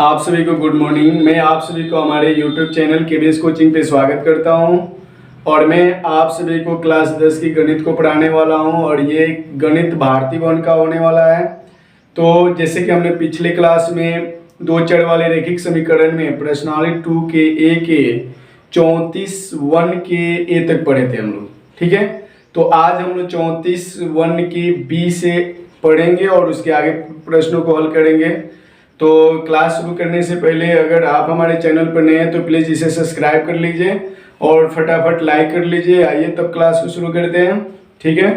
आप सभी को गुड मॉर्निंग। मैं आप सभी को हमारे YouTube चैनल केबीएस कोचिंग पे स्वागत करता हूं और मैं आप सभी को क्लास 10 की गणित को पढ़ाने वाला हूं और ये गणित भारतीय वन का होने वाला है। तो जैसे कि हमने पिछले क्लास में दो चर वाले रैखिक समीकरण में प्रश्नावली 2 के ए के 34 1 के ए तक पढ़े थे हम लोग, ठीक है। तो आज हम लोग 34 1 के बी से पढ़ेंगे और उसके आगे प्रश्नों को हल करेंगे। तो क्लास शुरू करने से पहले अगर आप हमारे चैनल पर नए हैं तो प्लीज़ इसे सब्सक्राइब कर लीजिए और फटाफट लाइक कर लीजिए। आइए तब क्लास को शुरू करते हैं, ठीक है।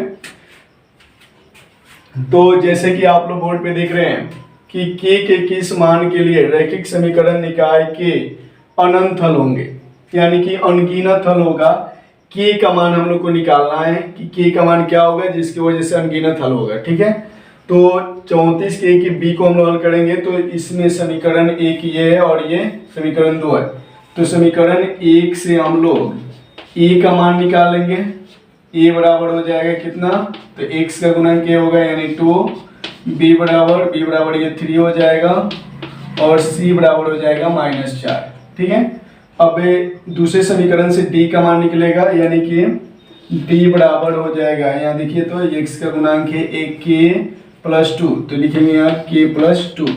तो जैसे कि आप लोग बोर्ड पे देख रहे हैं कि के किस मान के लिए रैखिक समीकरण निकाय के अनंत हल होंगे, यानी कि अनगिनत हल होगा। के का मान हम लोग को निकालना है कि के का मान क्या होगा जिसकी वजह से अनगिनत हल होगा, ठीक है। तो 34 के की बी को हम लोग हल करेंगे तो इसमें समीकरण एक ये है और ये समीकरण 2 है। तो समीकरण 1 से हम लोग ए का मान निकालेंगे। ए बराबर हो जाएगा कितना, तो x का गुणक ये होगा यानी 2, b बराबर ये 3 हो जाएगा और c बराबर हो जाएगा -4, ठीक है। अब दूसरे समीकरण से d का मान निकलेगा यानी कि d बराबर हो जाएगा, यहाँ देखिए तो x का गुणांक है 1k + 2, तो लिखेंगे यहाँ k + 2।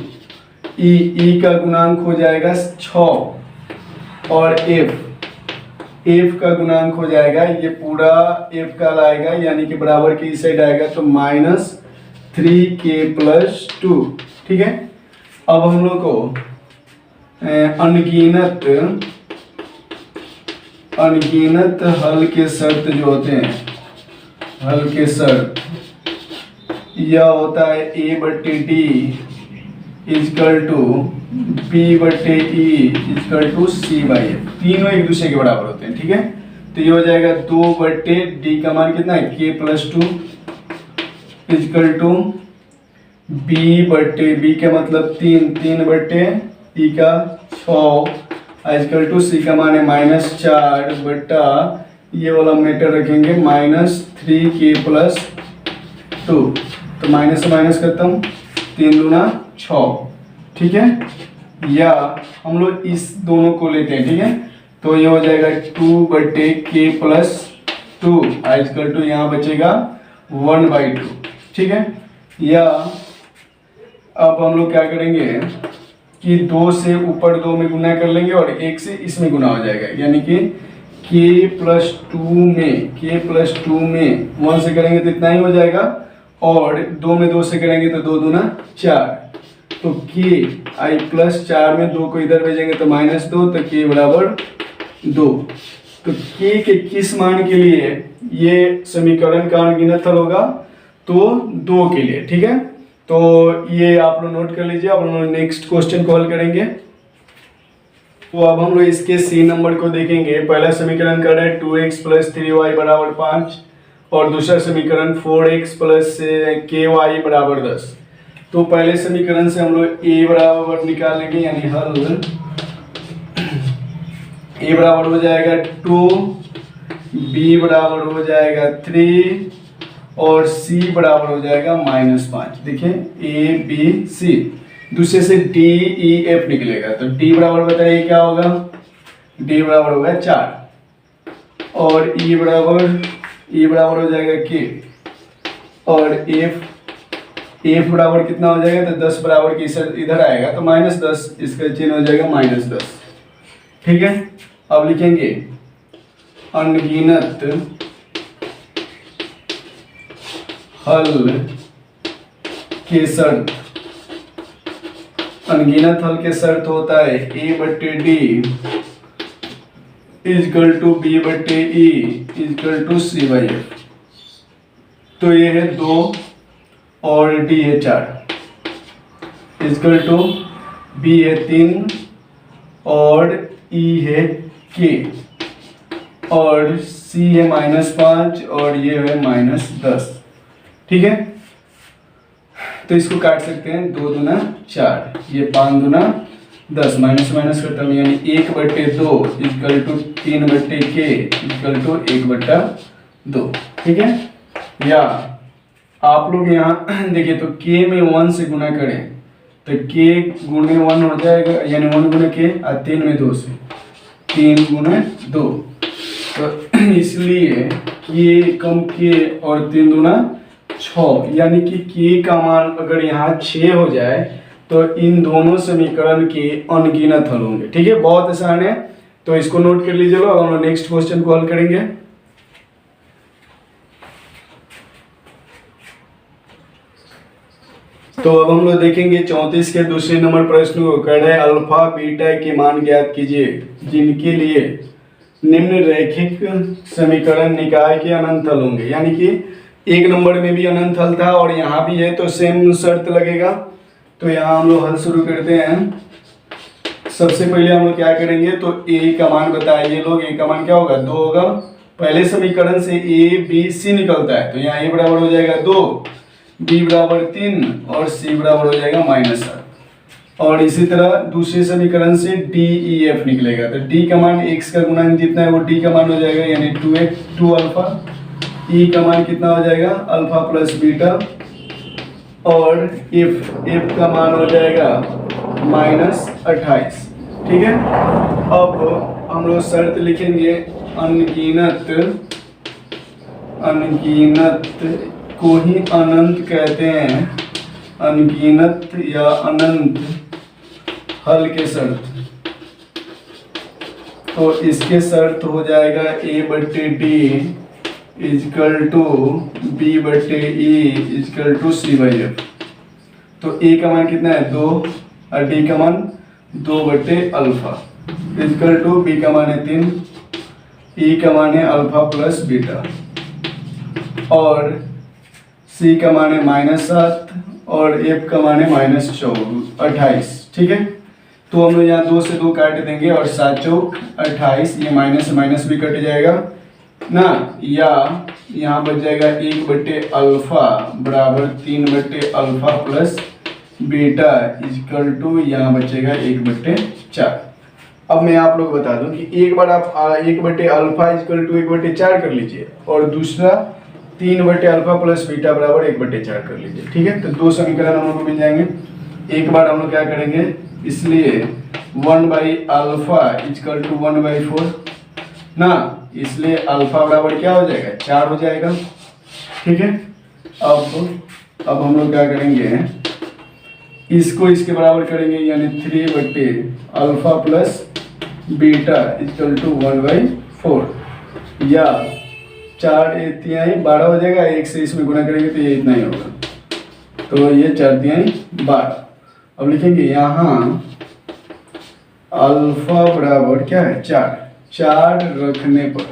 e का गुणांक हो जाएगा 6 और f का गुणांक हो जाएगा, ये पूरा f का लाएगा यानी कि बराबर के इस साइड आएगा तो -3k + 2, ठीक है। अब हम लोग को अनगिनत हल के शर्त जो होते हैं, हल के शर्त यह होता है a/d = b/e = c/f, तीनों एक दूसरे के बराबर होते हैं, ठीक है। तो ये हो जाएगा 2/d का मान कितना है k + 2 = b/b का मतलब 3/e का 6 = c का मान है -4 बटा ये वाला मीटर रखेंगे -3k + 2, तो माइनस से माइनस करता हूँ 3 दूना 6, ठीक है। या हम लोग इस दोनों को लेते हैं, ठीक है। तो ये हो जाएगा 2/k + 2 = यहाँ बचेगा 1/2, ठीक है। या अब हम लोग क्या करेंगे कि 2 से ऊपर 2 में गुना कर लेंगे और 1 से इसमें गुना हो जाएगा, यानी कि k + 2 में 1 से करेंगे तो इतना ही हो जाएगा और 2 में 2 से करेंगे तो 2 दूना 4, तो k i + 4 में 2 को इधर भेजेंगे तो -2, तो k बराबर 2। तो k के किस मान के लिए ये समीकरण का अनगिनत हल होगा, तो 2 के लिए, ठीक है। तो ये आप लोग नोट कर लीजिए। अब हम लोग नेक्स्ट क्वेश्चन को हल करेंगे। तो अब हम लोग इसके सी नंबर को देखेंगे। पहला समीकरण कर रहे हैं 2x + 3y = 5 और दूसरा समीकरण 4x + ky = 10। तो पहले समीकरण से हम लोग a बराबर निकाल लेंगे, यानी हल a बराबर हो जाएगा 2, b बराबर हो जाएगा 3 और c बराबर हो जाएगा -5। देखिए a b c, दूसरे से d e f निकलेगा, तो d बराबर बताइए क्या होगा, d बराबर होगा 4 और e बराबर हो जाएगा k और f बराबर कितना हो जाएगा, तो 10 बराबर की इधर आएगा तो -10, इसका चिन्ह हो जाएगा -10, ठीक है। अब लिखेंगे अनगिनत हल के शर्त। अनगिनत हल के शर्त होता है a/d = b/e = c/f। तो ये है 2 और d है 4 = b है 3 और e है k और c है -5 और ये है -10, ठीक है। तो इसको काट सकते हैं, 2 दूना 4, ये 5 दूना 10, माइनस माइनस करता हूँ यानी 1/2 = 3/k = 1/2, ठीक है। या आप लोग यहाँ देखिए तो k में 1 से गुना करें तो k गुणे 1 हो जाएगा, यानी 1 गुणे k और 3 में 2 से 3 गुणे 2, तो इसलिए k कम k और 3 दूना 6, यानी कि k का मान अगर यहाँ 6 हो जाए तो इन दोनों समीकरण के अनगिनत हल होंगे। ठीक है, बहुत आसान है, तो इसको नोट कर लीजिए। अब हम लोग नेक्स्ट क्वेश्चन को हल करेंगे। तो अब हम लोग देखेंगे 34 के दूसरे नंबर प्रश्न को। कह रहे अल्फा बीटा के मान ज्ञात कीजिए जिनके लिए निम्न रैखिक समीकरण निकाय के अनंत हल होंगे। यानी कि 1 नंबर में भी अनंत हल था और यहाँ भी है, तो सेम शर्त लगेगा। तो यहाँ हम लोग हल शुरू करते हैं। सबसे पहले हम लोग क्या करेंगे, तो a का मान बताइए लोग। a का मान क्या होगा, 2 होगा। पहले समीकरण से a b c निकलता है, तो यहाँ a बराबर हो जाएगा 2, b बराबर 3 और c बराबर हो जाएगा -7। और इसी तरह दूसरे समीकरण से d e f निकलेगा, तो d का मान x का गुणांक जितना है वो d का मान हो जाएगा, यानी 2 अल्फा। e का मान कितना हो जाएगा, अल्फा प्लस बीटा। और f का मान हो जाएगा -28। ठीक है, अब हम लोग शर्त लिखेंगे। अनगिनत को ही अनंत कहते हैं, अनगिनत या अनंत हल के शर्त। तो इसके शर्त हो जाएगा a/d equal to b/e is equal to c/f। तो a का मान कितना है, 2 और d का मान 2/अल्फा इजकल टू b का मान है 3, e का मान है अल्फा प्लस बीटा और c का मान है -7 और f का मान है -28। ठीक है, तो हम लोग यहाँ 2 से 2 काट देंगे और 7 चौक 28, ये माइनस से माइनस भी कट जाएगा ना, या यहाँ बच जाएगा 1/अल्फा बराबर 3/अल्फा प्लस बीटा इजकल टू यहाँ बचेगा 1/4। अब मैं आप लोग बता दूं कि एक बार आप 1/अल्फा इजकल टू 1/4 कर लीजिए और दूसरा 3/अल्फा प्लस बीटा बराबर 1/4 कर लीजिए। ठीक है, तो 2 समीकरण हम लोग को मिल जाएंगे। एक बार हम लोग क्या करेंगे, इसलिए 1/अल्फा इजकल टू 1/4 ना, इसलिए अल्फा बराबर क्या हो जाएगा, 4 हो जाएगा। ठीक है, अब हम लोग क्या करेंगे, इसको इसके बराबर करेंगे, यानी 3/अल्फा प्लस बीटा इक्वल टू 1/4, या 4 तिहाई 12 हो जाएगा। 1 से इसमें गुणा करेंगे तो ये इतना ही होगा, तो ये 4 तिहाई 12। अब लिखेंगे यहाँ अल्फा बराबर क्या है, 4 रखने पर, तो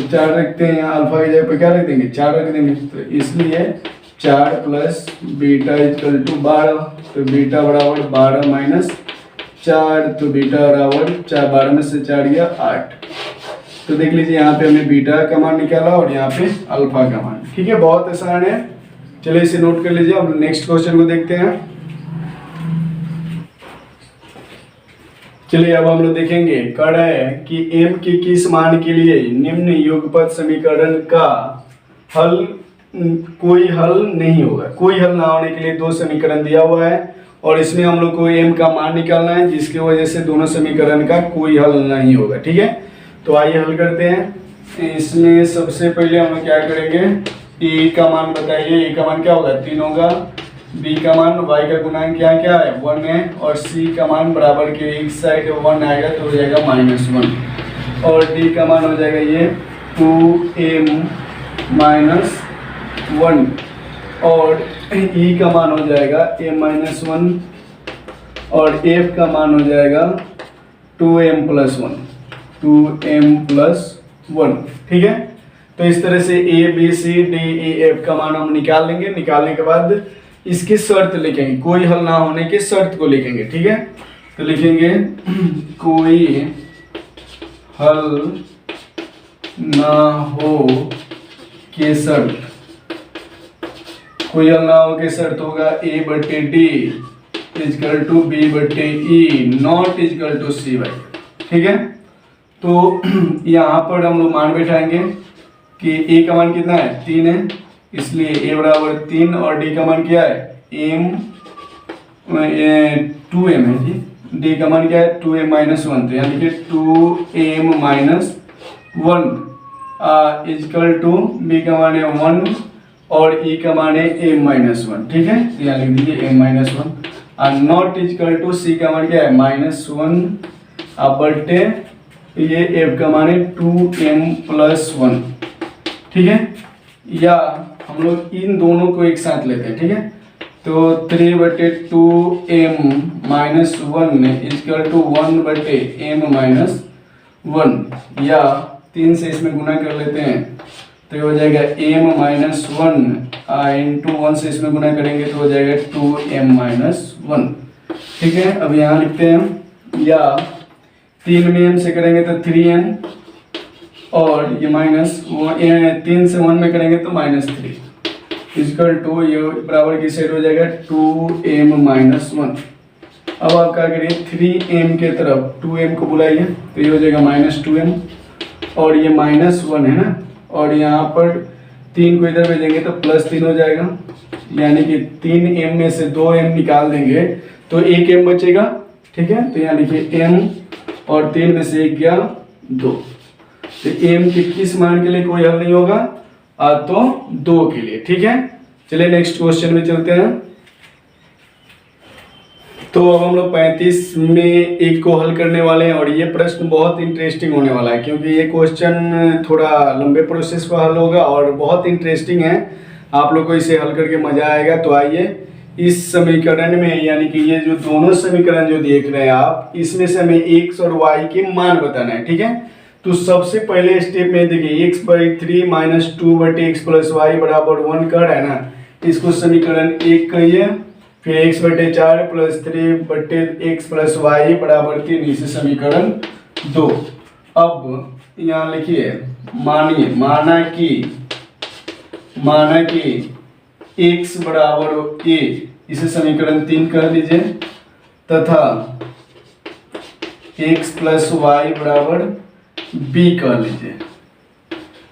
4 रखते हैं, यहाँ अल्फा की जगह पर क्या रख देंगे, 4 रख देंगे। तो इसलिए 4 प्लस बीटा इक्वल टू 12, तो बीटा बराबर 12 माइनस 4, तो बीटा बराबर 4, 12 में से 4 गया 8। तो देख लीजिए यहाँ पे हमने बीटा का मान निकाला और यहाँ पे अल्फा का मान। ठीक है, बहुत आसान है, चलिए इसे नोट कर लीजिए। अब नेक्स्ट क्वेश्चन को देखते हैं। चलिए अब हम लोग देखेंगे, कह रहा है कि m के किस मान के लिए निम्न युगपत समीकरण का हल कोई हल नहीं होगा। कोई हल ना होने के लिए 2 समीकरण दिया हुआ है और इसमें हम लोग को m का मान निकालना है, जिसकी वजह से दोनों समीकरण का कोई हल नहीं होगा। ठीक है, तो आइए हल करते हैं। इसमें सबसे पहले हम लोग क्या करेंगे, a का मान बताइए। a का मान क्या होगा, 3 होगा। b का मान y का गुणांक क्या क्या है, 1 है। और c का मान बराबर के एक साइड 1 आएगा तो हो जाएगा -1। और d का मान हो जाएगा ये 2m - 1। और e का मान हो जाएगा m-1 और f का मान हो जाएगा 2m + 1। ठीक है, तो इस तरह से a b c d e f का मान हम निकाल लेंगे। निकालने के बाद इसकी शर्त लिखेंगे, कोई हल ना होने की शर्त को लिखेंगे। ठीक है, तो लिखेंगे कोई हल ना हो के शर्त, कोई हल ना हो के शर्त होगा a/d equal to b/e not equal to c/f। ठीक है, तो यहाँ पर हम लोग मान बैठाएंगे कि a का मान कितना है, 3 है, इसलिए ए बराबर 3 और डी का मान क्या है एम 2m है जी, डी का मान क्या है 2m माइनस 1, तो यानी कि 2m minus 1 is equal to be का मान है 1 और ई का मान है m माइनस 1, ठीक है, तो यहाँ लिख दीजिए m माइनस 1 और नॉट इजकल टू सी का मान क्या है माइनस 1 अब बल्टे ये f का मान है 2m प्लस 1, ठीक है, या हम लोग इन दोनों को एक साथ लेते हैं, ठीक है, तो 3/2m minus 1 is equal to 1/m minus 1, या 3 से इसमें गुना कर लेते हैं तो ये हो जाएगा m माइनस 1 इंटू 1 से इसमें गुना करेंगे तो हो जाएगा 2m माइनस 1, ठीक है। अब यहाँ लिखते हैं, या 3 में m से करेंगे तो 3m और ये माइनस 3 से 1 में करेंगे तो माइनस 3 इजकल टू ये बराबर की साइड हो जाएगा 2m माइनस 1। अब आप क्या करिए 3m के तरफ 2m को बुलाइए तो ये हो जाएगा माइनस 2m और ये माइनस 1 है ना, और यहाँ पर 3 को इधर भेजेंगे तो प्लस 3 हो जाएगा, यानी कि 3m में से 2m निकाल देंगे तो 1m बचेगा, ठीक है, तो यहाँ लिखिए m और 3 में से 1 गया 2, तो m के किस मान के लिए कोई हल नहीं होगा तो 2 के लिए, ठीक है। चलिए नेक्स्ट क्वेश्चन में चलते हैं। तो अब हम लोग 35 में एक को हल करने वाले हैं और ये प्रश्न बहुत इंटरेस्टिंग होने वाला है क्योंकि ये क्वेश्चन थोड़ा लंबे प्रोसेस पर हल होगा और बहुत इंटरेस्टिंग है, आप लोग को इसे हल करके मजा आएगा। तो आइए इस समीकरण में, यानी कि ये जो दोनों समीकरण जो देख रहे हैं आप, इसमें से हमें x और y के मान बताना है, ठीक है। तो सबसे पहले स्टेप में देखिए x/3 minus 2/x plus Y बराबर 1 कर है ना, इसको समीकरण 1 कहिए, फिर x/4 plus 3/x plus Y बराबर 3, इसे समीकरण 2। अब यहाँ लिखिए माना कि x बराबर a, इसे समीकरण 3 कर लीजिए, तथा x प्लस वाई बराबर b कर लीजिए।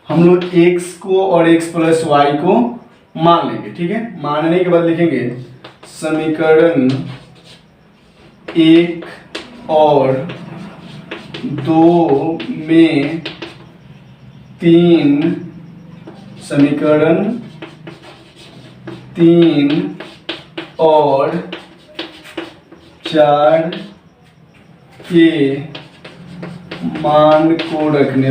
हम लोग x को और x प्लस वाई को मान लेंगे, ठीक है। मानने के बाद लिखेंगे समीकरण 1 और 2 में 3, समीकरण 3 और 4 के मान को रखने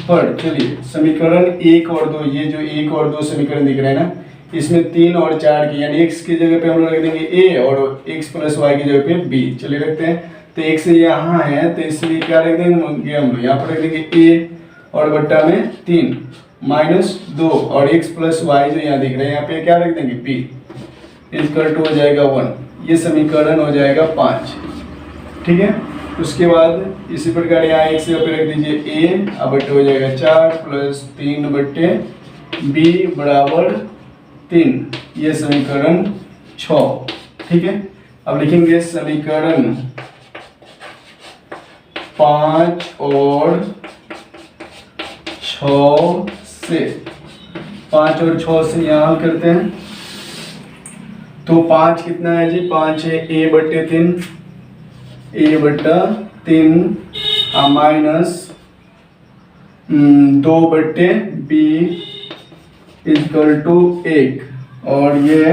पर चलिए समीकरण 1 और 2, ये जो 1 और 2 समीकरण दिख रहे हैं ना, इसमें 3 और 4 की, यानी x की जगह पे हम लोग रख देंगे a और x प्लस वाई की जगह पे b। चलिए रखते हैं, तो x यहाँ है तो इसलिए क्या रख देंगे हम लोग, यहाँ पर रख देंगे a और बट्टा में 3 माइनस 2 और x प्लस वाई जो यहाँ दिख रहे हैं यहाँ पे क्या रख देंगे b, इजकल टू हो जाएगा 1, ये समीकरण हो जाएगा 5, ठीक है। उसके बाद इसी प्रकार यहाँ एक से पे रख दीजिए a, अब बट्टे हो जाएगा 4 प्लस 3/b बराबर 3, ये समीकरण 6, ठीक है। अब लिखेंगे समीकरण 5 और 6 से, 5 और 6 से यहाँ हल करते हैं। तो 5 कितना है जी, 5 है a/3 minus 2/b is equal to 1, और ये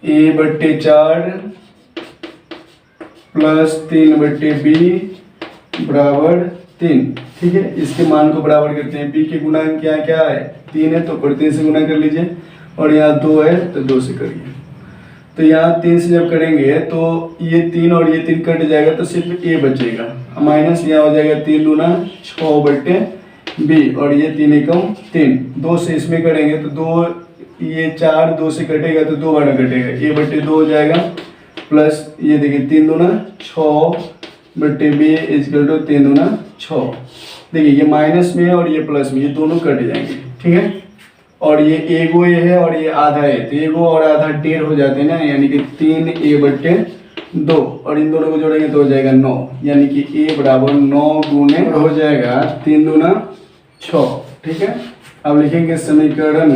a/4 प्लस 3/b बराबर 3, ठीक है। इसके मान को बराबर करते हैं, b के गुना क्या क्या है 3 है तो 3 से गुना कर लीजिए, और यहाँ 2 है तो 2 से करिए। तो यहाँ 3 से जब करेंगे तो ये 3 और ये 3 कट जाएगा तो सिर्फ a बचेगा, माइनस यहाँ हो जाएगा 3 दूना 6/b, और ये 3 एकम 3, 2 से इसमें करेंगे तो 2, ये 4 2 से कटेगा तो 2 बार कटेगा, a/2 हो जाएगा, प्लस ये देखिए 3 दूना 6/b इजकल टू 3 दूना 6। देखिए ये माइनस में है और ये प्लस में, ये दोनों कट जाएंगे, ठीक है। और ये एगो ए है और ये आधा है, तो एगो और आधा 1.5 हो जाते हैं ना, यानी कि 3a/2 2 और इन दोनों को जोड़ेंगे तो हो जाएगा 9, यानी कि a बराबर 9 गुने हो जाएगा 3 दूना 6। ठीक है, अब लिखेंगे समीकरण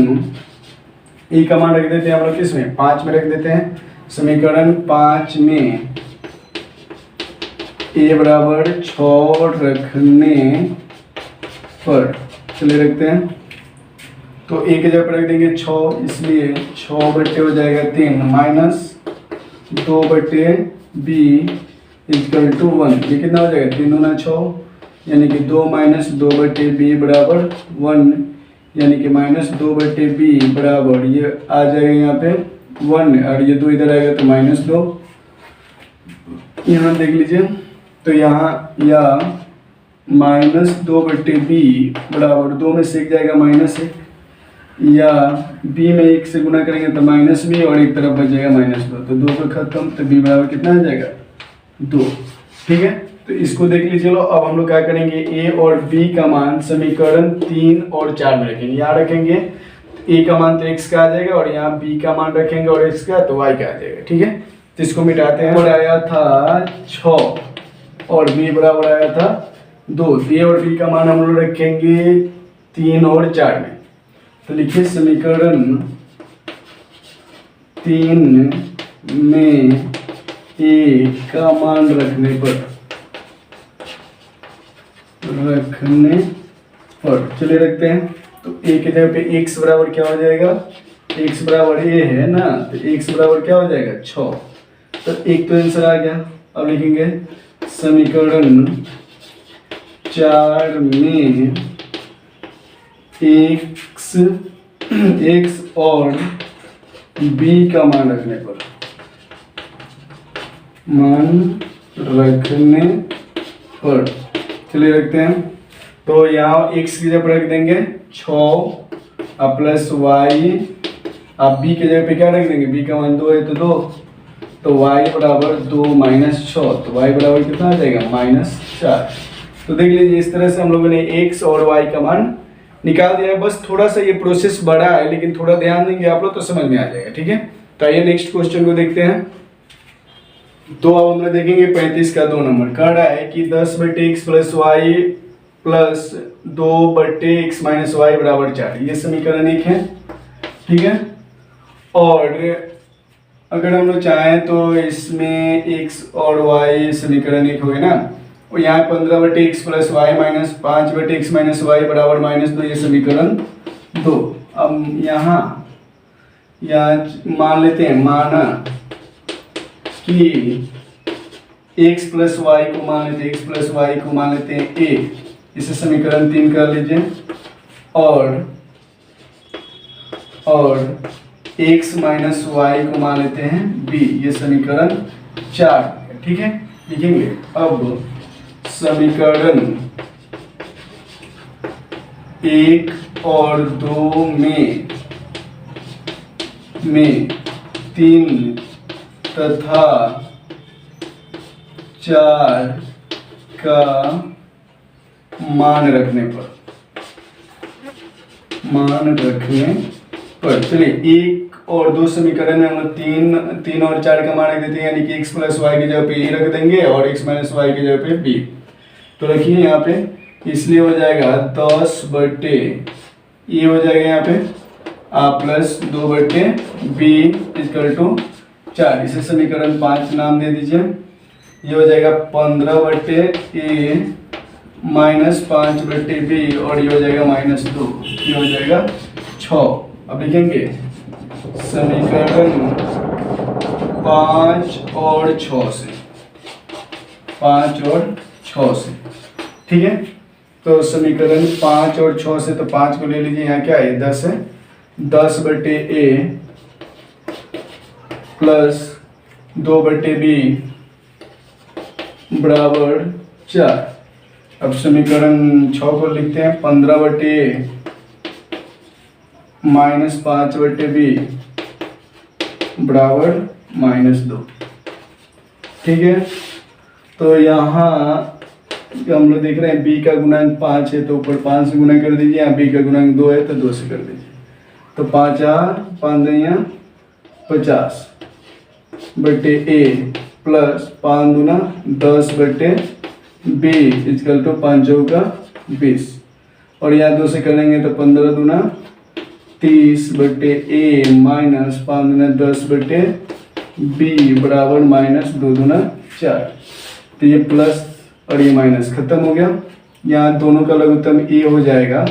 e का मान रख देते हैं हम लोग किसमें, 5 में रख देते हैं। समीकरण 5 में a बराबर 6 रखने पर, चलिए रखते हैं, तो a की जगह पर रख देंगे 6, इसलिए 6 बट्टे हो जाएगा 3 माइनस 2 बट्टे b इक्वल टू 1। ये कितना हो जाएगा, 3 दूना 6, यानी कि 2 माइनस 2 बट्टे b बराबर 1, यानी कि माइनस 2 बट्टे b बराबर ये आ जाएगा यहाँ पे 1, और ये 2 इधर आएगा तो माइनस 2। यहाँ देख लीजिए, तो यहाँ या माइनस 2 बट्टे b बराबर 2 में से एक जाएगा माइनस 1, या b में 1 से गुना करेंगे तो माइनस b, और एक तरफ बच जाएगा माइनस 2, तो 2 पे खत्म, तो b बराबर कितना आ जाएगा 2। ठीक है, तो इसको देख लीजिए। लो अब हम लोग क्या करेंगे, a और b का मान समीकरण 3 और 4 में रखेंगे। यहाँ रखेंगे a का मान तो x का आ जाएगा, और यहाँ b का मान रखेंगे और x का तो y का आ जाएगा। ठीक है, तो इसको मिटाते हैं। बराबर आया था 6 और b बराबर आया था 2। a और b का मान हम लोग रखेंगे 3 और 4 में, तो लिखिए समीकरण 3 में a का मान रखने पर चलिए रखते हैं। तो a के जगह पे x बराबर क्या हो जाएगा, x बराबर a है ना, तो x बराबर क्या हो जाएगा 6, तो एक तो आंसर आ गया। अब लिखेंगे समीकरण 4 में x और b का मान रखने पर चलिए रखते हैं। तो यहाँ x की जगह पर रख देंगे 6 प्लस y, अब b की जगह पे क्या रख देंगे, b का मान 2 है तो 2, तो y बराबर 2 माइनस 6, तो y बराबर कितना आ जाएगा -4। तो देख लीजिए, इस तरह से हम लोगों ने x और y का मान निकाल दिया है। बस थोड़ा सा ये प्रोसेस बड़ा है, लेकिन थोड़ा ध्यान देंगे आप लोग तो समझ में आ जाएगा। ठीक है, तो आइए नेक्स्ट क्वेश्चन को देखते हैं। तो अब हम लोग देखेंगे 35 का 2 नंबर। कह रहा है कि 10 बटे x प्लस वाई प्लस 2 बटे x माइनस वाई बराबर 4, ये समीकरण 1 है। ठीक है, और अगर हम लोग चाहें तो इसमें x और y समीकरण 1 हो गया ना, और यहाँ 15 बटे x प्लस वाई माइनस 5 बटे x माइनस वाई बराबर -2, ये समीकरण 2। अब यहाँ मान लेते हैं, माना कि x प्लस वाई को मान लेते हैं, x प्लस वाई को मान लेते हैं a, इसे समीकरण 3 कर लीजिए, और x माइनस वाई को मान लेते हैं b, ये समीकरण 4। ठीक है, लिखेंगे अब समीकरण 1 और 2 में 3 तथा 4 का मान रखने पर चलिए 1 और 2 समीकरण में हम लोग 3 और 4 का मान रख देते हैं, यानी कि x प्लस वाई की जगह पे a रख देंगे और x माइनस वाई की जगह पे b। तो रखिए यहाँ पे, इसलिए हो जाएगा 10 बटे ये हो जाएगा यहाँ पे a प्लस 2 बटे b इक्वल टू 4, इसे समीकरण 5 नाम दे दीजिए। ये हो जाएगा 15 बटे a माइनस 5 बटे b, और ये हो जाएगा -2, ये हो जाएगा 6। अब लिखेंगे समीकरण 5 और 6 से। ठीक है, तो समीकरण 5 और 6 से, तो 5 को ले लीजिए, यहाँ क्या है 10 है, 10 बटे a प्लस 2 बटे b बराबर 4। अब समीकरण 6 को लिखते हैं, 15 बटे a माइनस 5 बटे b बराबर -2। ठीक है, तो यहाँ हम लोग देख रहे हैं b का गुणांक 5 है, तो ऊपर 5 से गुना कर दीजिए, यहाँ b का गुणांक 2 है तो 2 से कर दीजिए, तो 5 5 50 बटे a प्लस 5 दूना 10 बटे 20 इजकल टू 5 चौका 20 और यहाँ 2 से करेंगे तो 15 दूना 30 बटे ए माइनस 5 दूना 10 बटे बी बराबर माइनस 2 दूना 4। तो ये प्लस और ये माइनस खत्म हो गया। यहाँ दोनों का लघुत्तम ए हो जाएगा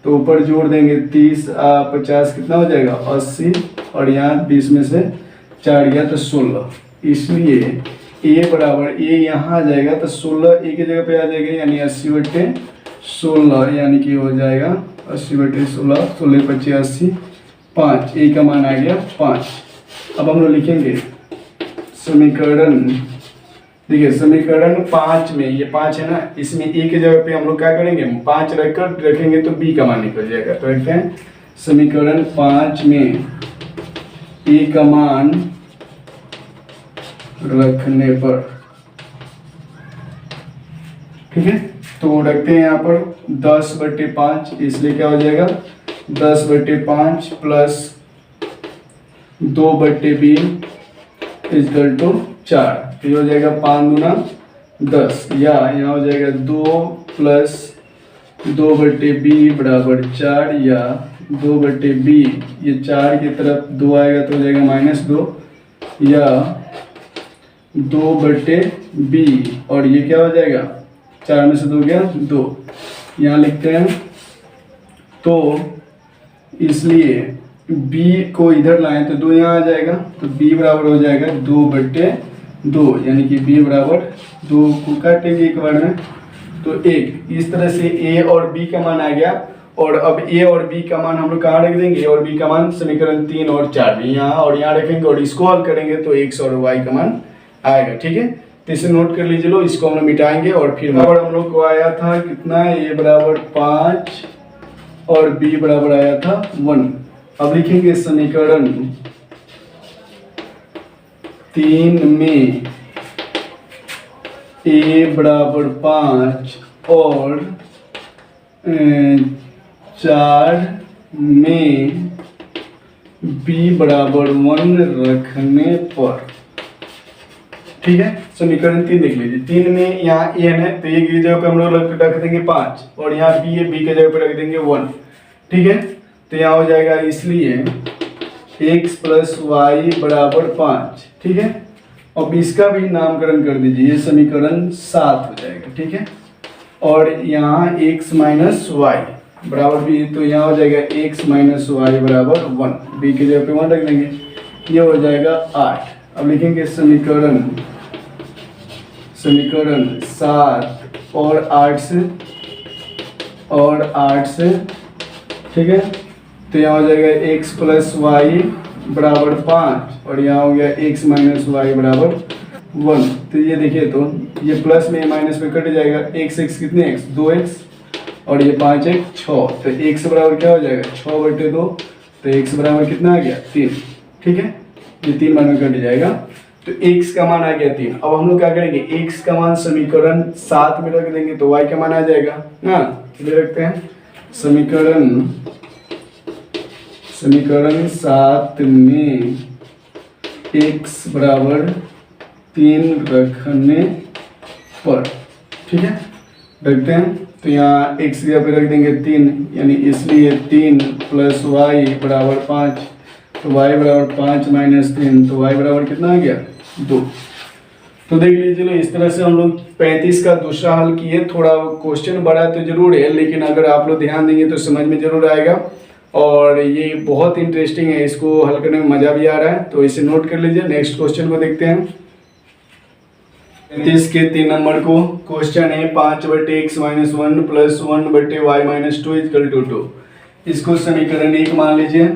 तो ऊपर जोड़ देंगे 30 50 कितना हो जाएगा 80 और यहाँ 20 में से 4 गया तो 16। इसलिए ए बराबर ए यहाँ आ जाएगा तो 16 ए की जगह पे आ जाएगा यानी 80 बटे 16 यानी कि हो जाएगा 80 बटे 16 16 25 80 5 ए का मान आ गया 5। अब हम लोग लिखेंगे समीकरण, देखिए समीकरण 5 में ये 5 है ना, इसमें ए की जगह पे हम लोग क्या करेंगे 5 रखकर रखेंगे तो बी का मान निकल जाएगा। तो रखते हैं समीकरण 5 में ए का मान रखने पर, ठीक है। तो रखते हैं यहाँ पर 10 बटे 5 इसलिए क्या हो जाएगा 10 बटे 5 प्लस 2 बटे बी इजकल टू 4। तो ये हो जाएगा 5 दूना 10 या यहाँ हो जाएगा 2 प्लस 2 बटे बी बराबर 4 या 2 बटे बी ये 4 की तरफ 2 आएगा तो हो जाएगा -2 या 2 बटे बी और ये क्या हो जाएगा 4 में से 2 गया 2। यहाँ लिखते हैं तो इसलिए b को इधर लाएं तो 2 यहाँ आ जाएगा तो b बराबर हो जाएगा 2 बटे 2 यानी कि b बराबर 2 को काटेंगे एक बार में तो 1। इस तरह से a और b का मान आ गया। और अब a और b का मान हम लोग कहाँ रख देंगे, a और b का मान समीकरण 3 और 4 में यहाँ और यहाँ रखेंगे और इसको हल करेंगे तो x और y का मान आएगा, ठीक है। तो इसे नोट कर लीजिए लो, इसको हम लोग मिटाएंगे और फिर बराबर हम लोग को आया था कितना a बराबर 5 और b बराबर आया था 1। अब लिखेंगे समीकरण 3 में a बराबर 5 और 4 में b बराबर 1 रखने पर, ठीक है। समीकरण 3 देख लीजिए। 3 में यहाँ a है तो a की जगह पे हम लोग रख देंगे 5 और यहाँ b है, b की जगह पे रख देंगे 1, ठीक है। तो यहाँ हो जाएगा इसलिए x प्लस वाई बराबर 5, ठीक है। अब इसका भी नामकरण कर दीजिए, ये समीकरण 7 हो जाएगा, ठीक है। और यहाँ x माइनस वाई बराबर भी, तो यहाँ हो जाएगा x माइनस वाई बराबर 1, b की जगह पे 1 रख देंगे, ये हो जाएगा 8। अब लिखेंगे समीकरण 7 और 8 से, ठीक है। तो यहाँ हो जाएगा x प्लस वाई बराबर 5 और यहाँ हो गया x माइनस वाई बराबर 1। तो ये देखिए तो ये प्लस में माइनस में कट जाएगा, x कितने x 2x और ये 5 1 6, तो x बराबर क्या हो जाएगा 6 बटे 2, तो x बराबर कितना आ गया 3, ठीक है। ये 3 मान में कट जाएगा तो x का मान आ गया 3। अब हम लोग क्या करेंगे x का मान समीकरण 7 में रख देंगे तो y का मान आ जाएगा ना, इधर रखते हैं समीकरण 7 में x बराबर 3 रखने पर, ठीक है, रखते हैं। तो यहाँ x की जगह पे रख देंगे 3 यानी इसलिए 3 प्लस वाई बराबर 5, तो y बराबर 5 माइनस 3, तो y बराबर कितना आ गया 2। तो देख लीजिए लो, इस तरह से हम लोग 35 का दूसरा हल किए। थोड़ा क्वेश्चन बड़ा तो जरूर है लेकिन अगर आप लोग ध्यान देंगे तो समझ में जरूर आएगा और ये बहुत इंटरेस्टिंग है, इसको हल करने में मजा भी आ रहा है। तो इसे नोट कर लीजिए। नेक्स्ट क्वेश्चन को देखते हैं 35 के 3 नंबर को। क्वेश्चन है 5 बटे x माइनस 1 प्लस 1 बटे वाई माइनस 2 इजकल टू 2। इसको समीकरण 1 मान लीजिए।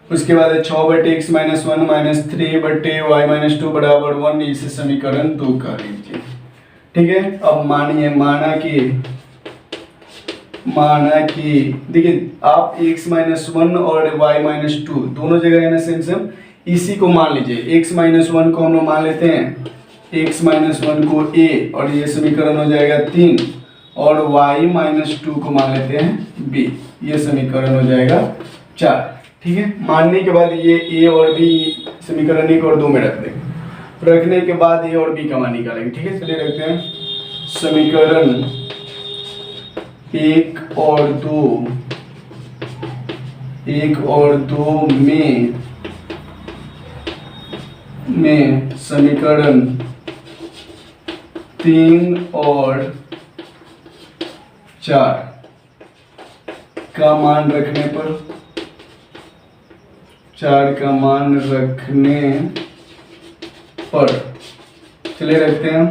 उसके बाद 6 बटे x माइनस 1 माइनस 3 बटे वाई माइनस 2 बराबर 1, इसे समीकरण 2 कर लीजिए, ठीक है। अब मानिए माना कि देखिए आप x माइनस 1 और y माइनस 2 दोनों जगह है ना सेम, इसी को मान लीजिए। x माइनस 1 को हम लोग मान लेते हैं x माइनस 1 को a और ये समीकरण हो जाएगा 3 और y माइनस 2 को मान लेते हैं b, ये समीकरण हो जाएगा 4, ठीक है। मानने के बाद ये a और b समीकरण 1 और 2 में रख देंगे। रखने के बाद ए और बी का मान निकालेंगे। ठीक है, चलिए रखते हैं। समीकरण 1 और 2 में समीकरण 3 और 4 का मान रखने पर, 4 का मान रखने पर, चलिए रखते हैं।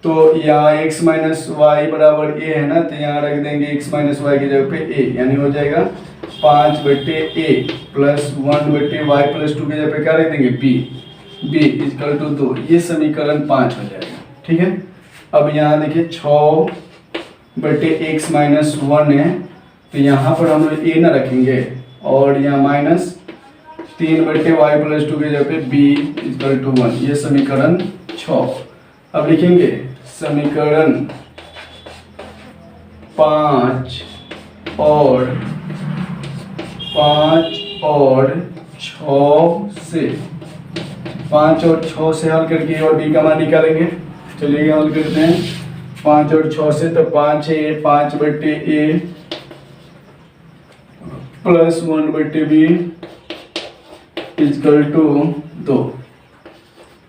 तो यहाँ x माइनस वाई बराबर a है ना, तो यहाँ रख देंगे x माइनस वाई की जगह पे a, यानी हो जाएगा 5/a प्लस 1/y प्लस 2 की जगह पे क्या रख देंगे b इक्वल टू 2। ये समीकरण 5 हो जाएगा। ठीक है, अब यहाँ देखिए 6/x माइनस 1 है, तो यहाँ पर हम लोग a ना रखेंगे और यहाँ माइनस 3/y प्लस 2 की जगह पे b इक्वल टू 1। ये समीकरण 6। अब लिखेंगे समीकरण 5 और 6 से हल करके और बी का मान निकालेंगे। चलिए हल करते हैं 5 और 6 से, तो 5/a plus 1/b equal to 2।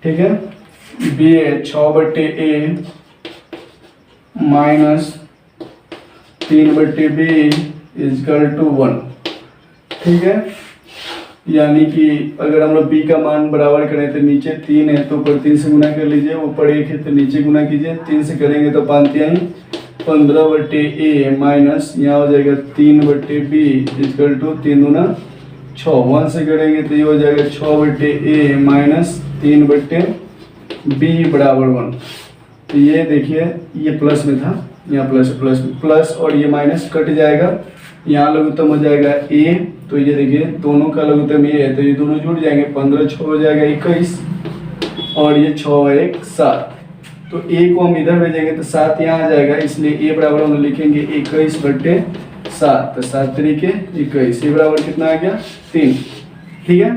ठीक है, बी है 6/a minus 3/b equal to 1। ठीक है, यानी कि अगर हम लोग b का मान बराबर करें तो नीचे 3 है तो ऊपर 3 से गुना कर लीजिए, ऊपर 1 है तो नीचे गुना कीजिए। 3 से करेंगे तो 15/a माइनस यहाँ हो जाएगा 3/b इक्वल टू 3 दूना 6। 1 से करेंगे तो ये हो जाएगा 6/a माइनस 3/b बराबर 1। तो ये देखिए ये प्लस में था, यहाँ प्लस और ये माइनस कट जाएगा, यहाँ लघुत्तम हो जाएगा a, तो ये देखिए दोनों का लघुत्तम ये है तो ये दोनों जुड़ जाएंगे, 15 6 हो जाएगा 21 और ये 6 1 7। तो a को हम इधर भेजेंगे तो 7 यहाँ आ जाएगा, इसलिए a बराबर हम लिखेंगे 21/7। तो 7 तरीके 21, ये बराबर कितना आ गया 3। ठीक है,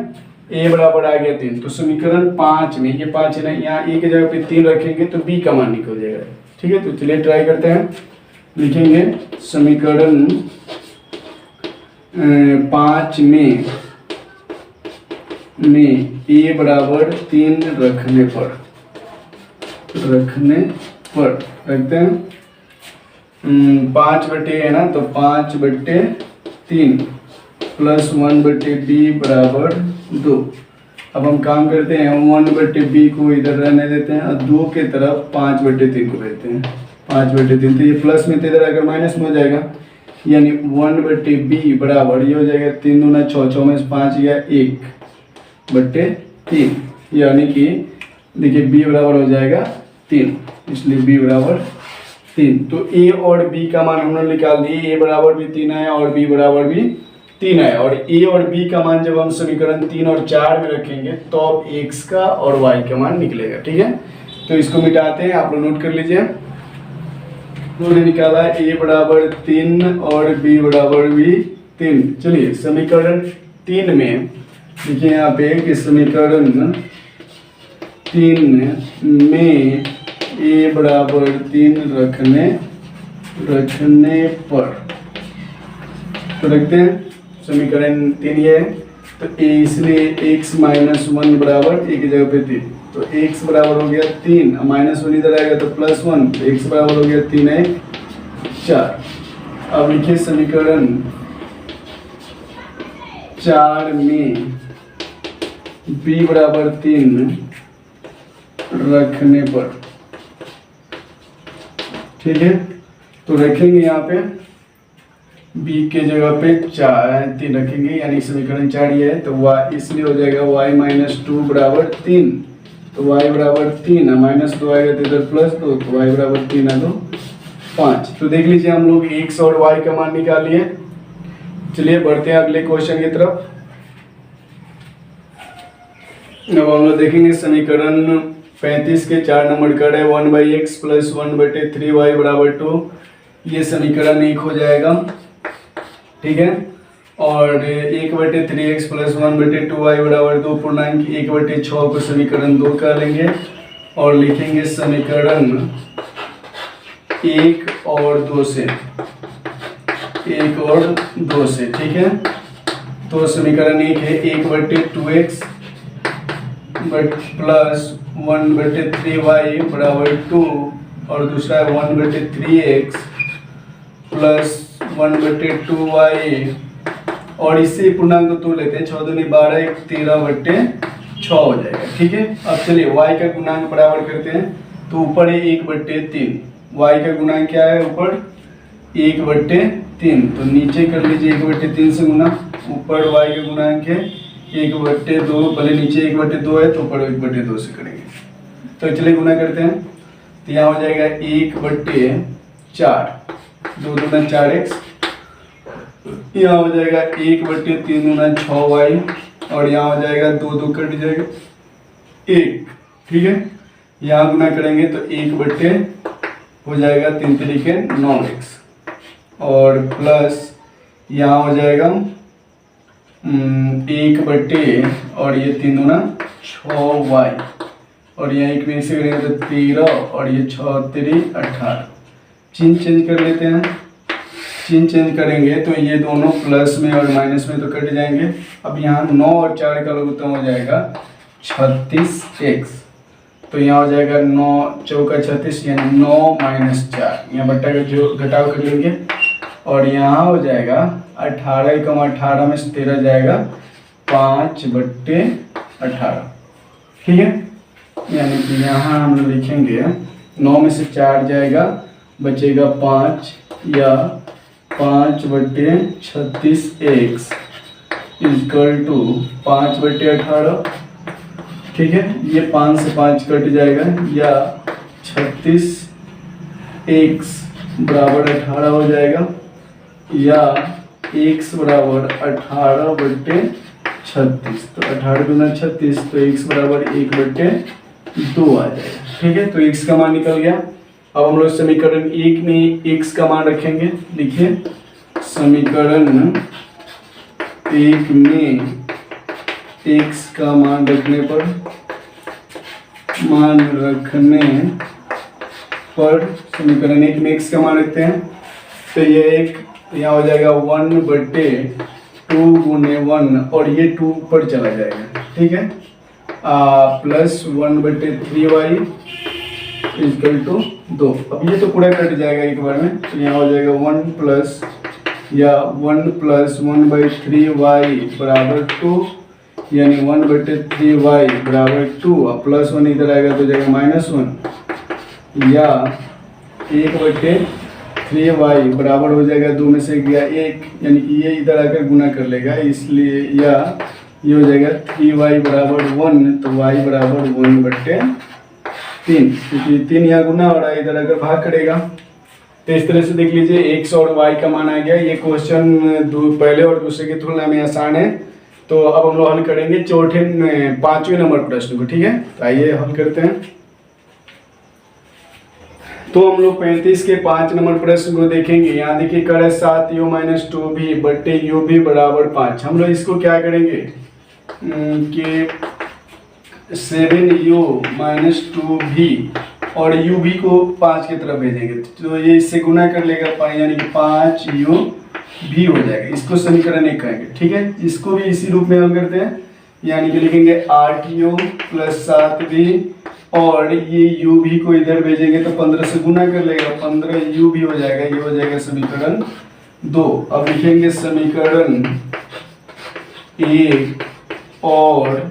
a बराबर आ गया 3। तो समीकरण 5 में ये 5 है ना, यहाँ a की जगह पे 3 रखेंगे तो b का मान निकल जाएगा। ठीक है, तो चलिए ट्राई करते हैं। लिखेंगे समीकरण 5 में a बराबर 3 रखने पर रखते हैं। 5/a है ना, तो 5/3 प्लस 1/b बराबर 2। अब हम काम करते हैं 1/b को इधर रहने देते हैं और 2 के तरफ 5/3 को भेजते हैं। 5/3 तो ये प्लस में तो इधर अगर माइनस में हो जाएगा, यानी 1/b बराबर ये हो जाएगा 3 दूना 6, 6 में 5 या 1/3, यानी कि देखिए b बराबर हो जाएगा 3, इसलिए b बराबर 3। तो a और b का मान हमने निकाल दिए, a बराबर भी 3 आया और b बराबर भी 3 आया। और a और b का मान जब हम समीकरण 3 और 4 में रखेंगे तो अब x का और y का मान निकलेगा। ठीक है, तो इसको मिटाते हैं, आप लोग नोट कर लीजिए। हमने निकाला a बराबर 3 और b बराबर भी 3। चलिए समीकरण 3 में देखिए यहाँ पे कि समीकरण 3 में a बराबर 3 रखने पर, तो रखते हैं समीकरण 3 ये है, तो a इसलिए x माइनस 1 बराबर a की जगह पे 3, तो x बराबर हो गया 3, -1 इधर आएगा तो +1, तो x बराबर हो गया 3 1 4। अब लिखिए समीकरण 4 में b बराबर 3 रखने पर। ठीक है, तो रखेंगे यहाँ पे b के जगह पे 3 रखेंगे, यानी समीकरण 4 ये है, तो y इसलिए हो जाएगा y माइनस 2 बराबर 3, तो y बराबर 3 है, -2 आएगा तो इधर +2, तो y बराबर 3 है तो 5। तो देख लीजिए हम लोग x और y का मान निकाल लिए। चलिए बढ़ते हैं अगले क्वेश्चन की तरफ। अब हम लोग देखेंगे समीकरण 35 के 4 नंबर का है 1/x प्लस 1/3y बराबर 2। ये समीकरण 1 हो जाएगा। ठीक है, और 1/3x प्लस 1/2y बराबर 2 पूर्णांक 1/6 को समीकरण 2 कर लेंगे और लिखेंगे समीकरण 1 और 2 से, 1 और 2 से, ठीक है। तो समीकरण 1 है 1/2x प्लस 1/3y बराबर 2 और दूसरा है 1/3x प्लस 1/2y और इससे पूर्णांक को तोड़ लेते हैं, 6 दूनी 12 1 13/6 हो जाएगा, ठीक है। अब चलिए y का गुणांक बराबर करते हैं, तो ऊपर है 1/3, y का गुणांक क्या है ऊपर 1/3, तो नीचे कर लीजिए 1/3 से गुना, ऊपर y का गुणांक है 1/2, पहले नीचे 1/2 है तो ऊपर 1/2 से करेंगे। तो चलिए गुना करते हैं, तो यहाँ हो जाएगा 1/4, 2 दूना 4x, यहाँ हो जाएगा 1/3 गुना 6y और यहाँ हो जाएगा 2 2 कट जाएगा 1, ठीक है। यहाँ गुना करेंगे तो 1/, हो जाएगा 3 तरीके 9x और प्लस यहाँ हो जाएगा 1/, और ये 3 दूना 6y और यहाँ 1 में से करेंगे तो 13 और ये 6 3 18। चिन्ह चेंज कर लेते हैं, चिन्ह चेंज करेंगे तो ये दोनों प्लस में और माइनस में तो कट जाएंगे। अब यहाँ 9 और 4 का लघुत्तम हो जाएगा 36x, तो यहाँ हो जाएगा 9 चौका 36 यानी 9 माइनस 4, यहाँ बट्टा का जो घटाव कर लेंगे और यहाँ हो जाएगा 18 कम 18 में से 13 जाएगा 5/18, ठीक है। यानी कि यहाँ हम लोग लिखेंगे 9 में से 4 जाएगा, बचेगा 5 या 5/36x इक्वल टू 5/18, ठीक है। ये 5 से 5 कट जाएगा या 36x बराबर 18 हो जाएगा या x बराबर 18/36, तो 18 दूना 36, तो x बराबर 1/2 आ जाएगा, ठीक है। तो x का मान निकल गया। अब हम लोग समीकरण 1 में x का मान रखेंगे, लिखिए समीकरण 1 में x का मान रखने पर समीकरण 1 में x का मान रखते हैं, तो ये एक यहाँ हो जाएगा 1/2 गुने 1 और ये 2 पर चला जाएगा, ठीक है, प्लस 1/3y इक्वल टू 2। अब ये तो पूरा कट जाएगा एक बार में, तो यहाँ हो जाएगा 1 प्लस 1/3y बराबर 2 यानी 1/3y बराबर 2, अब प्लस 1 इधर आएगा तो जाएगा -1 या 1/3y बराबर हो जाएगा 2 में से गया 1, यानी कि ये इधर आकर गुना कर लेगा, इसलिए या ये हो जाएगा 3y बराबर 1, तो y बराबर 1/3, क्योंकि 3 यहाँ गुना हो रहा है, इधर आकर भाग करेगा। तो इस तरह से देख लीजिए x और y का मान आ गया। ये क्वेश्चन पहले और दूसरे की तुलना में आसान है। तो अब हम लोग हल करेंगे 5वें नंबर प्रश्न को, ठीक है। तो आइए हल करते हैं। तो हम लोग 35 के 5 नंबर प्रश्न को देखेंगे। यहाँ देखिए कर 7u - 2v बट्टे u भी बराबर 5। हम लोग इसको क्या करेंगे कि 7u - 2v और u भी को 5 की तरफ भेजेंगे, तो ये इससे गुना कर लेगा, यानी कि 5u भी हो जाएगा। इसको समीकरण 1 कहेंगे, ठीक है। इसको भी इसी रूप में हल करते हैं, यानी कि लिखेंगे 8u + 7v और ये u भी को इधर भेजेंगे तो 15 से गुना कर लेगा, 15u भी हो जाएगा। ये हो जाएगा समीकरण 2। अब लिखेंगे समीकरण 1 और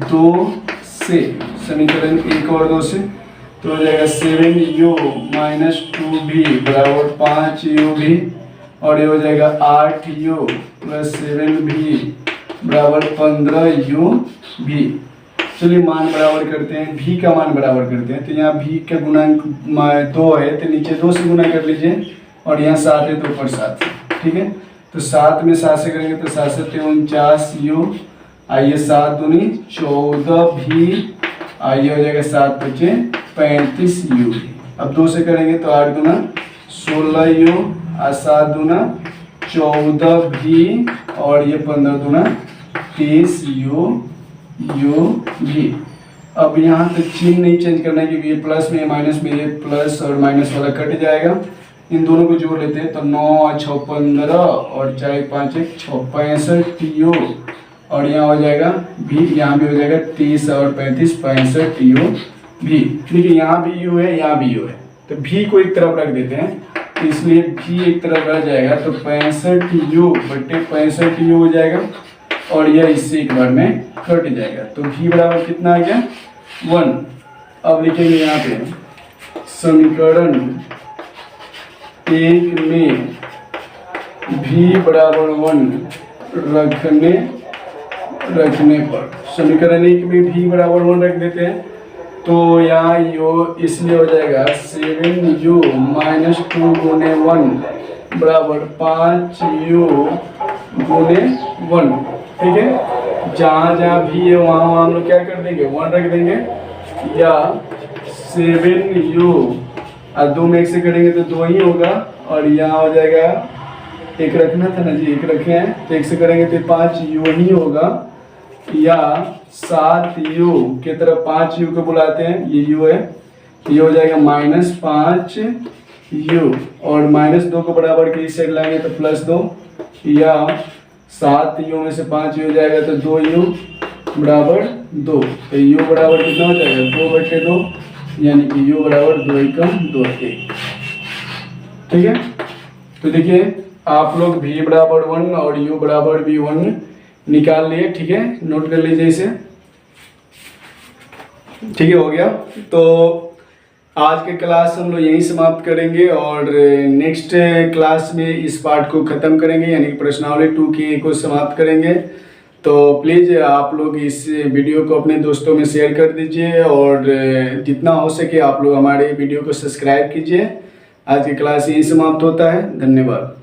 2 से, समीकरण 1 और 2 से तो हो जाएगा 7u - 2v बराबर 5u भी और ये हो जाएगा 8u + 7v बराबर 15u भी। चलिए मान बराबर करते हैं, v का मान बराबर करते हैं। तो यहाँ v का गुणांक 2 है तो नीचे 2 से गुना कर लीजिए और यहाँ 7 है तो ऊपर 7 है, ठीक है। तो 7 में 7 से करेंगे तो 7 × 7 = 49u, आइए 7 दूनी 14 भी, आइए हो जाएगा 7 × 5 = 35u। अब 2 से करेंगे तो 8 दूना 16u और 7 दूना 14v और ये 15 दूना 30u अब यहाँ तक चिन्ह नहीं चेंज करना है क्योंकि ये प्लस में माइनस में, ये प्लस और माइनस वाला कट जाएगा। इन दोनों को जोड़ लेते हैं तो 9 और 6 15 और 4 5 1 6 65u और यहाँ हो जाएगा भी, यहाँ भी हो जाएगा 30 और 35 65u भी। देखिए यहाँ भी u है, यहाँ भी u है, तो भी को एक तरफ रख देते हैं, तो इसलिए भी एक तरफ रह जाएगा तो 65u बटे 65u हो जाएगा और यह इससे एक बार में कट जाएगा। तो v बराबर कितना आ गया 1। अब लिखेंगे यहाँ पे समीकरण 1 में v बराबर 1 रखने पर, समीकरण 1 में v बराबर 1 रख देते हैं तो यहाँ यो इसलिए हो जाएगा 7u माइनस 2 गुने 1 बराबर 5u गुने 1। ठीक है, जहाँ जहाँ भी है वहाँ हम लोग क्या कर देंगे 1 रख देंगे, या 7u और 2 में 1 से करेंगे तो 2 ही होगा और यहाँ हो जाएगा, एक रखना था ना जी, एक रखे हैं तो 1 से करेंगे तो 5u ही होगा, या 7u की तरफ 5u को बुलाते हैं, ये u है, ये हो जाएगा -5u और -2 को बराबर के इस साइड लाएंगे तो +2, या 7u में से 5u हो जाएगा तो 2u बराबर 2, तो u बराबर कितना हो जाएगा 2/2, यानी कि u बराबर 2 एकम 2 1। ठीक है, तो देखिए आप लोग v बराबर 1 और u बराबर भी 1 निकाल लिए। ठीक है, नोट कर लीजिए इसे। ठीक है, हो गया। तो आज के क्लास हम लोग यहीं समाप्त करेंगे और नेक्स्ट क्लास में इस पार्ट को ख़त्म करेंगे, यानी कि प्रश्नावली 2 को समाप्त करेंगे। तो प्लीज़ आप लोग इस वीडियो को अपने दोस्तों में शेयर कर दीजिए और जितना हो सके आप लोग हमारे वीडियो को सब्सक्राइब कीजिए। आज की क्लास यहीं समाप्त होता है। धन्यवाद।